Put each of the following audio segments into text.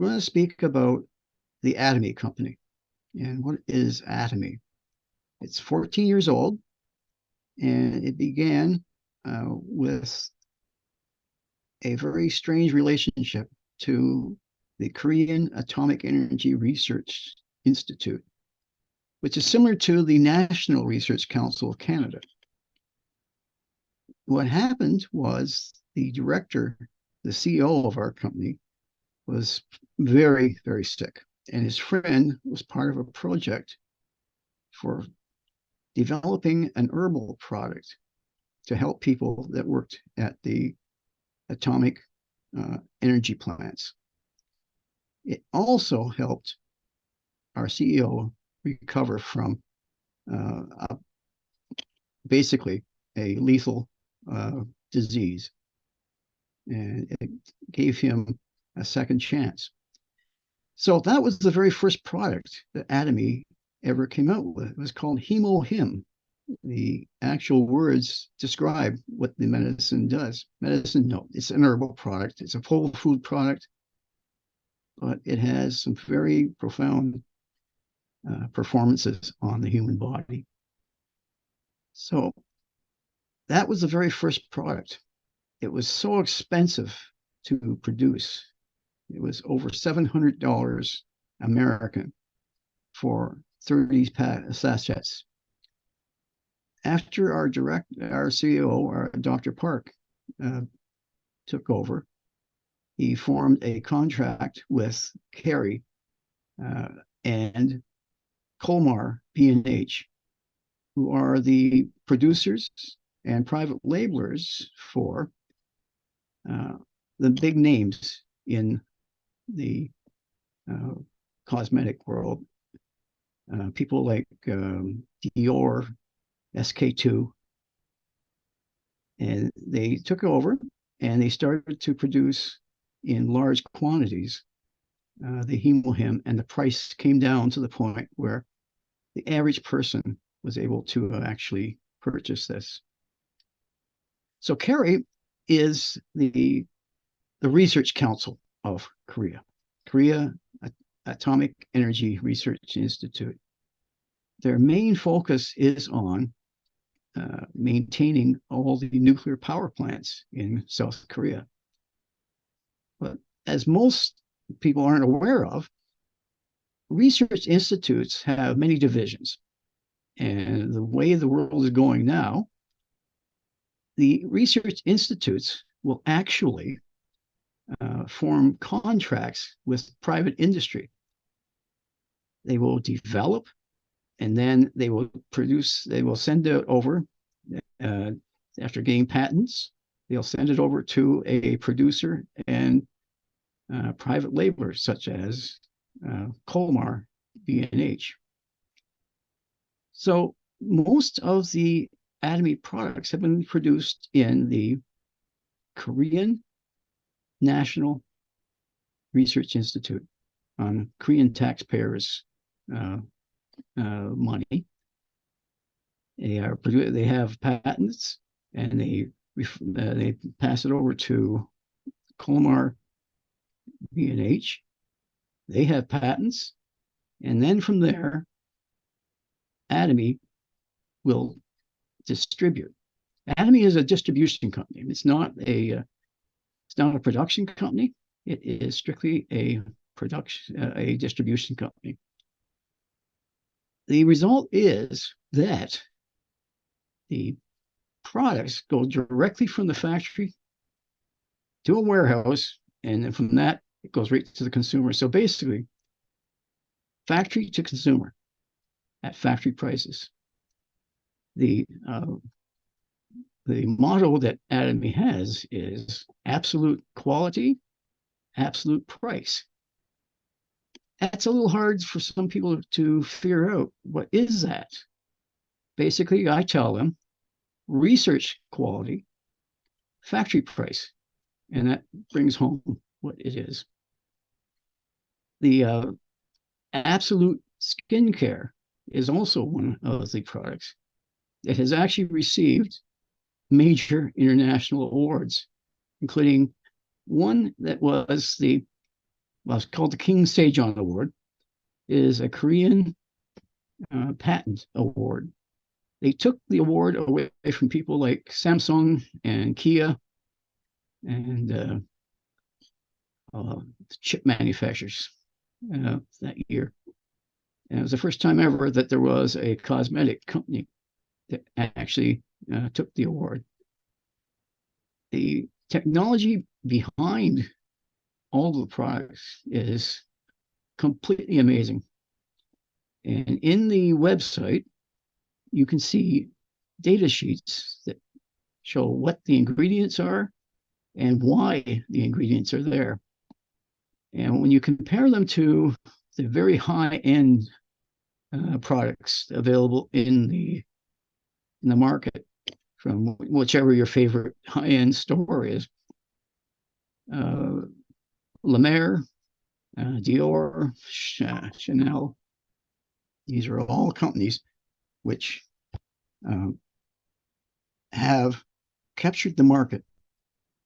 going to speak about the Atomy company. And what is Atomy? It's 14 years old, and it began with a very strange relationship to the Korean Atomic Energy Research Institute, which is similar to the National Research Council of Canada. What happened was the director, the CEO of our company, was very, very sick. And his friend was part of a project for developing an herbal product to help people that worked at the atomic energy plants. It also helped our CEO recover from basically a lethal disease. And it gave him a second chance. So that was the very first product that Atomy ever came out with. It was called Hemo-Him. The actual words describe what the medicine does. Medicine, no, it's an herbal product. It's a whole food product, but it has some very profound performances on the human body. So that was the very first product. It was so expensive to produce. It was over $700 American for 30 sachets. After our CEO, Dr. Park, took over, he formed a contract with Kerry and Colmar B&H, who are the producers and private labelers for the big names in the cosmetic world. People like Dior, SK2, and they took over and they started to produce in large quantities the Hemo-Him, and the price came down to the point where the average person was able to actually purchase this. So Kerry is the research council of Korea Atomic Energy Research Institute. Their main focus is on maintaining all the nuclear power plants in South Korea. But as most people aren't aware of, research institutes have many divisions. And the way the world is going now, the research institutes will actually form contracts with private industry. They will develop, and then they will produce, they will send it over after getting patents. They'll send it over to a producer and private labelers such as Colmar B&H. So most of the Atomy products have been produced in the Korean National Research Institute on Korean taxpayers' money. They have patents, and they pass it over to Colmar B&H. They have patents, and then from there, Atomy will distribute. Atomy is a distribution company. It's not a production company. It is strictly a distribution company. The result is that the products go directly from the factory to a warehouse, and then from that, it goes right to the consumer. So basically, factory to consumer at factory prices. The motto that Atomy has is absolute quality, absolute price. That's a little hard for some people to figure out. What is that? Basically, I tell them research quality, factory price, and that brings home what it is. The absolute skincare is also one of the products that has actually received major international awards, including one that was the well, it's called the King Sejong Award, is a Korean patent award. They took the award away from people like Samsung and Kia and chip manufacturers that year. And it was the first time ever that there was a cosmetic company that actually took the award. The technology behind all the products is completely amazing. And in the website, you can see data sheets that show what the ingredients are and why the ingredients are there. And when you compare them to the very high-end products available in the market from whichever your favorite high-end store is, La Mer, Dior, Chanel, these are all companies which have captured the market,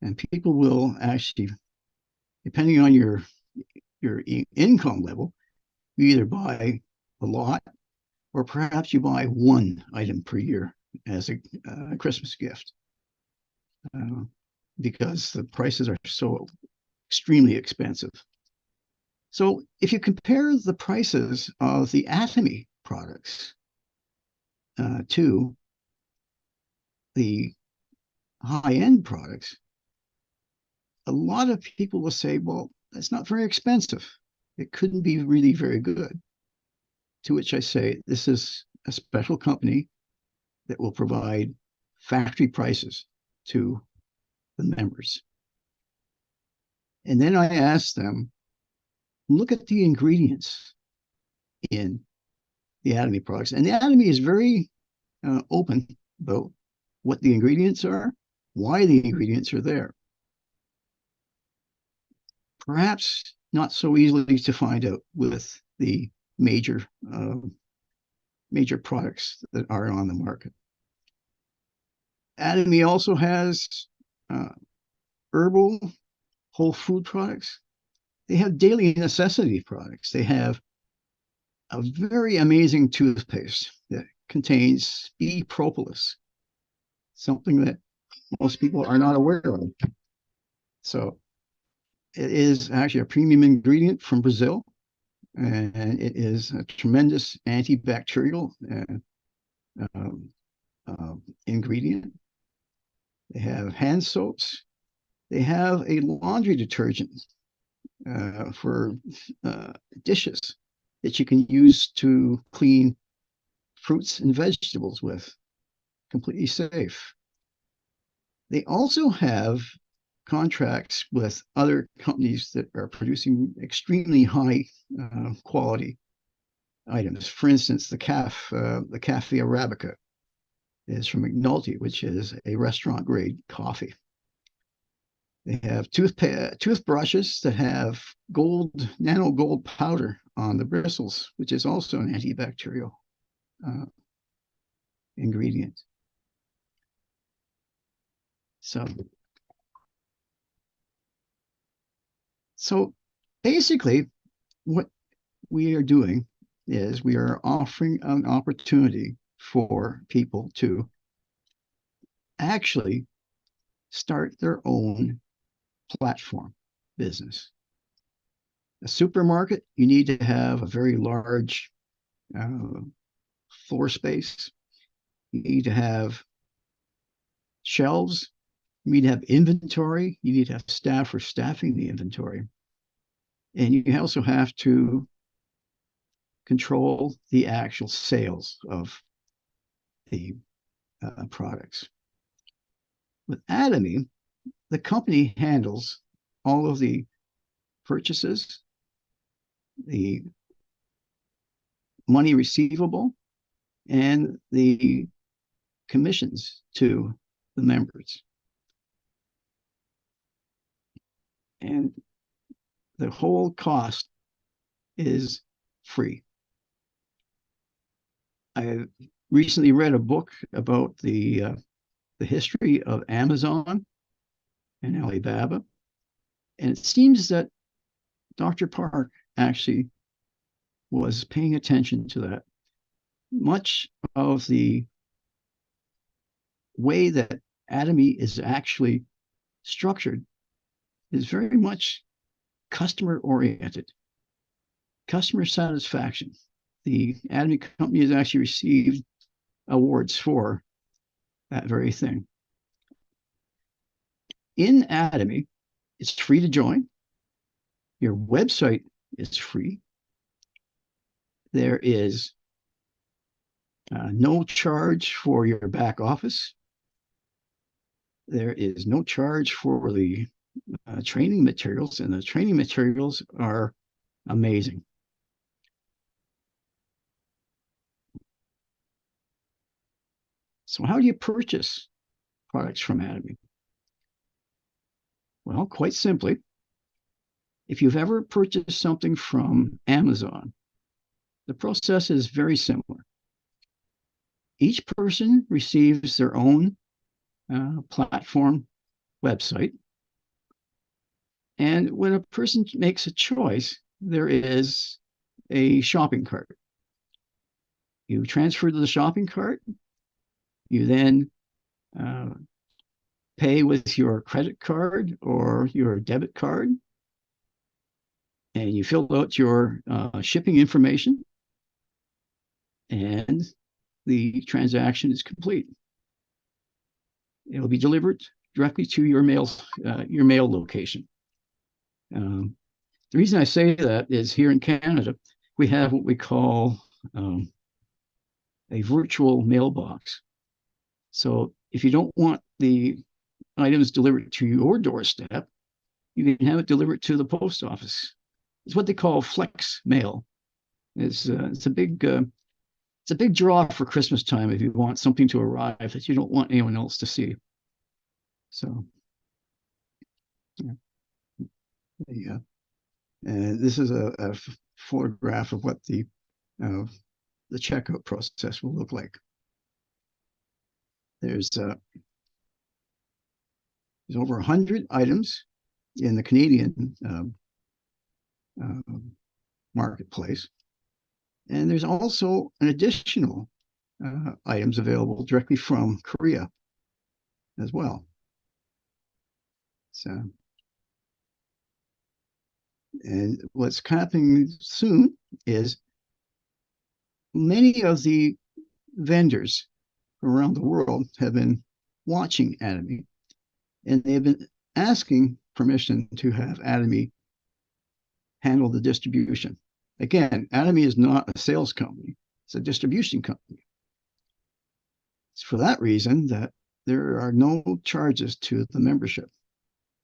and people will actually, depending on your income level, you either buy a lot or perhaps you buy one item per year as a Christmas gift because the prices are so extremely expensive. So if you compare the prices of the Atomy products to the high-end products, a lot of people will say, well, that's not very expensive. It couldn't be really very good. To which I say, this is a special company that will provide factory prices to the members. And then I ask them, look at the ingredients in the Atomy products. And the Atomy is very open about what the ingredients are, why the ingredients are there. Perhaps not so easily to find out with the major products that are on the market. Atomy also has herbal, whole food products. They have daily necessity products. They have a very amazing toothpaste that contains bee propolis, something that most people are not aware of. So it is actually a premium ingredient from Brazil, and it is a tremendous antibacterial ingredient. They have hand soaps. They have a laundry detergent for dishes that you can use to clean fruits and vegetables with, completely safe. They also have contracts with other companies that are producing extremely high quality items. For instance, the Cafe Arabica is from McNulty, which is a restaurant grade coffee. They have toothbrushes that have nano gold powder on the bristles, which is also an antibacterial ingredient. So basically, what we are doing is we are offering an opportunity for people to actually start their own platform business. A supermarket, you need to have a very large floor space. You need to have shelves. You need to have inventory. You need to have staff for staffing the inventory. And you also have to control the actual sales of the products. With Atomy, the company handles all of the purchases, the money receivable, and the commissions to the members. And the whole cost is free. I recently read a book about the history of Amazon and Alibaba, and it seems that Dr. Park actually was paying attention to that. Much of the way that Atomy is actually structured is very much customer oriented, customer satisfaction. The Atomy company has actually received awards for that very thing. In Atomy, it's free to join. Your website is free. There is no charge for your back office. There is no charge for the training materials, and the training materials are amazing. So how do you purchase products from Atomy? Well, quite simply, if you've ever purchased something from Amazon, the process is very similar. Each person receives their own platform website. And when a person makes a choice, there is a shopping cart. You transfer to the shopping cart. You then pay with your credit card or your debit card. And you fill out your shipping information. And the transaction is complete. It'll be delivered directly to your mail location. The reason I say that is here in Canada, we have what we call a virtual mailbox. So if you don't want the items delivered to your doorstep, you can have it delivered to the post office. It's what they call flex mail. It's a big draw for Christmas time if you want something to arrive that you don't want anyone else to see. So, yeah. And this is a photograph of what the checkout process will look like. There's over 100 items in the Canadian marketplace. And there's also an additional items available directly from Korea as well. So, and what's happening soon is many of the vendors around the world have been watching Atomy, and they've been asking permission to have Atomy handle the distribution. Again, Atomy is not a sales company, it's a distribution company. It's for that reason that there are no charges to the membership.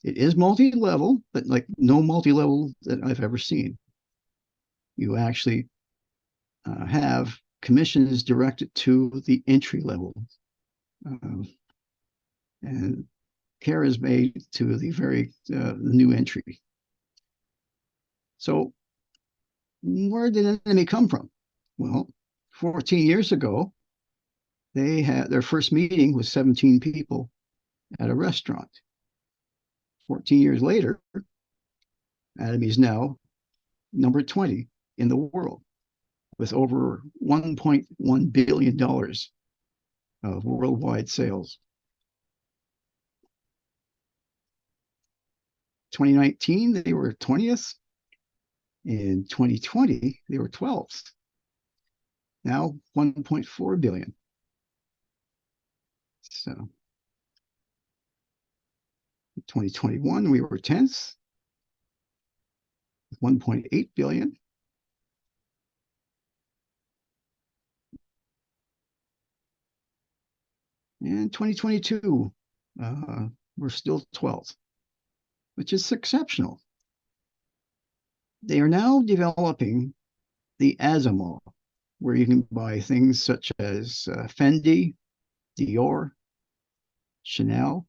It is multi-level, but like no multi-level that I've ever seen. You actually have commissions directed to the entry level. And care is made to the very new entry. So where did Atomy come from? Well, 14 years ago, they had their first meeting with 17 people at a restaurant. 14 years later, Atomy is now number 20 in the world with over $1.1 billion of worldwide sales. 2019, they were 20th. In 2020, they were 12th. Now 1.4 billion. So in 2021, we were 10th, 1.8 billion. And 2022, we're still 12th, which is exceptional. They are now developing the Atomy, where you can buy things such as Fendi, Dior, Chanel,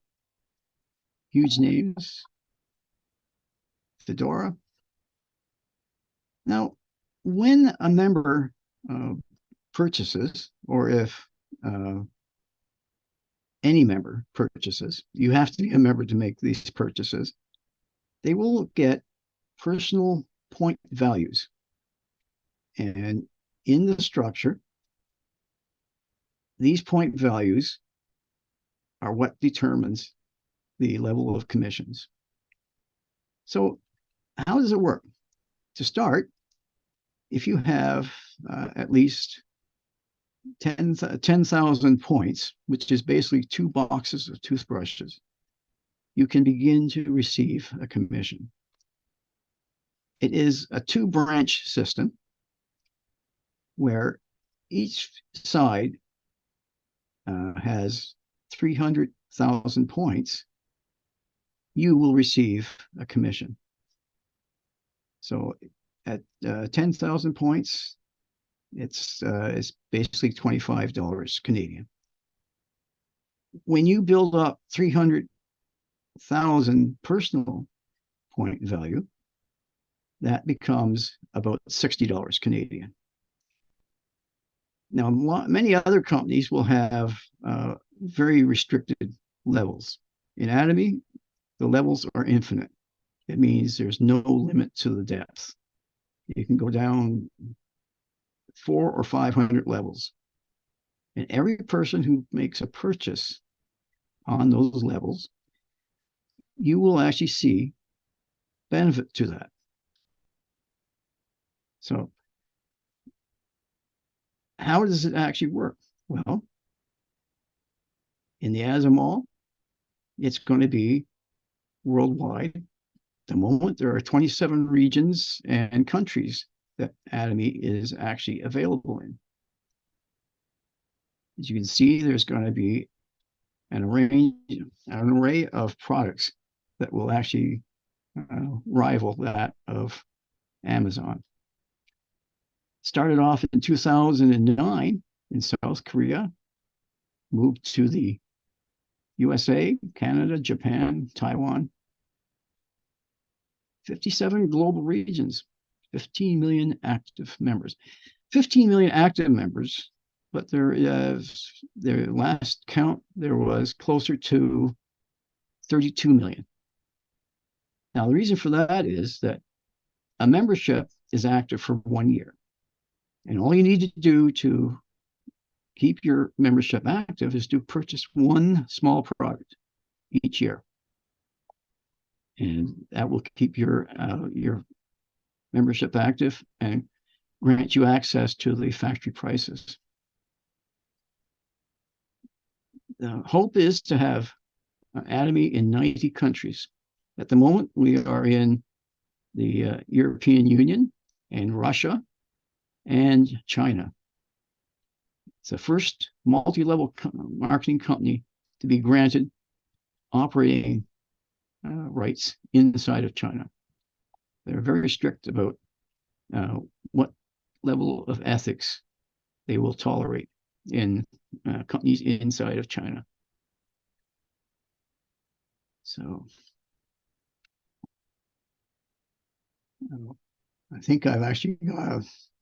huge names, Fedora. Now, when a member purchases, or if any member purchases, you have to be a member to make these purchases, they will get personal point values. And in the structure, these point values are what determines the level of commissions. So how does it work? To start, if you have at least 10,000 points, which is basically 2 boxes of toothbrushes, you can begin to receive a commission. It is a 2-branch system where each side has 300,000 points. You will receive a commission. So at 10,000 points, it's basically $25 Canadian. When you build up 300,000 personal point value, that becomes about $60 Canadian. Now, many other companies will have very restricted levels. In Atomy, the levels are infinite. It means there's no limit to the depth. You can go down 400 or 500 levels. And every person who makes a purchase on those levels, you will actually see benefit to that. So how does it actually work? Well, in the Atomy, it's going to be worldwide. At the moment, there are 27 regions and countries that Atomy is actually available in. As you can see, there's going to be an array of products that will actually rival that of Amazon. Started off in 2009 in South Korea, moved to the USA, Canada, Japan, Taiwan. 57 global regions, 15 million active members. 15 million active members, but their last count, there was closer to 32 million. Now, the reason for that is that a membership is active for 1 year. And all you need to do to keep your membership active is to purchase one small product each year. And that will keep your membership active and grant you access to the factory prices. The hope is to have Atomy in 90 countries. At the moment, we are in the European Union and Russia and China. It's the first multi-level marketing company to be granted operating rights inside of China. They're very strict about what level of ethics they will tolerate in companies inside of China. So I think I've actually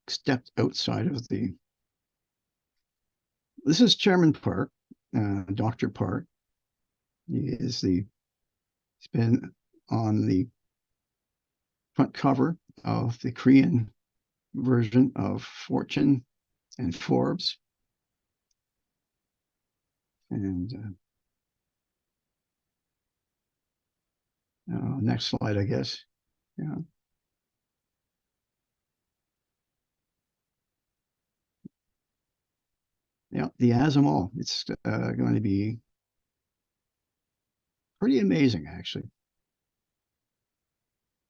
stepped outside of the. This is Chairman Park, Dr. Park. He's been on the front cover of the Korean version of Fortune and Forbes. And next slide, I guess. Yeah. Yeah, the Atomy. It's going to be pretty amazing, actually.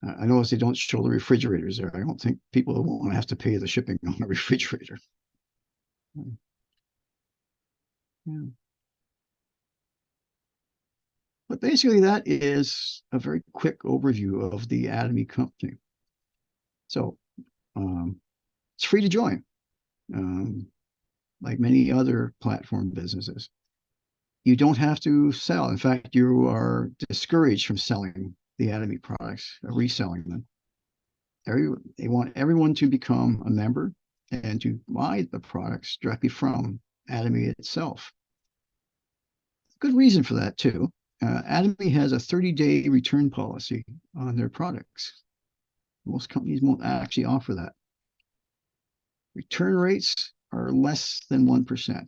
I notice they don't show the refrigerators there. I don't think people won't have to pay the shipping on a refrigerator. Yeah. But basically, that is a very quick overview of the Atomy company. So it's free to join, like many other platform businesses. You don't have to sell. In fact, you are discouraged from selling the Atomy products, reselling them. They want everyone to become a member and to buy the products directly from Atomy itself. Good reason for that, too. Atomy has a 30-day return policy on their products. Most companies won't actually offer that. Return rates are less than 1%,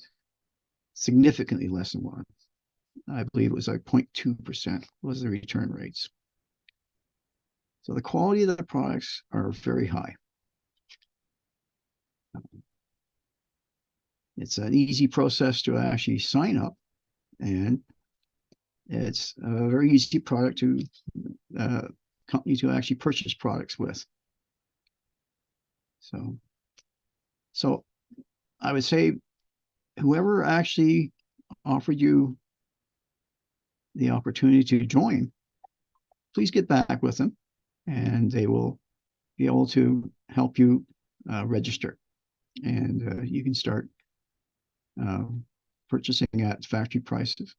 significantly less than 1. I believe it was like 0.2% was the return rates. So the quality of the products are very high. It's an easy process to actually sign up, and it's a very easy product to company to actually purchase products with. So I would say whoever actually offered you the opportunity to join, please get back with them, and they will be able to help you register, and you can start purchasing at factory prices.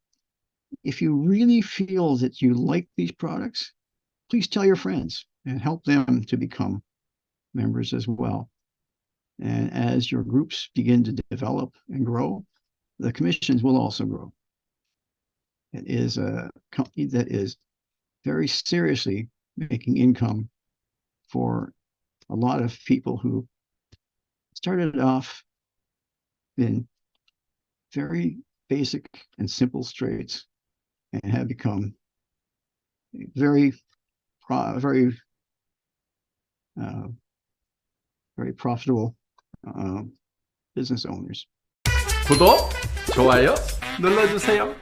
If you really feel that you like these products, please tell your friends and help them to become members as well. And as your groups begin to develop and grow, the commissions will also grow. It is a company that is very seriously making income for a lot of people who started off in very basic and simple trades and have become very profitable business owners. 구독, 좋아요 눌러주세요.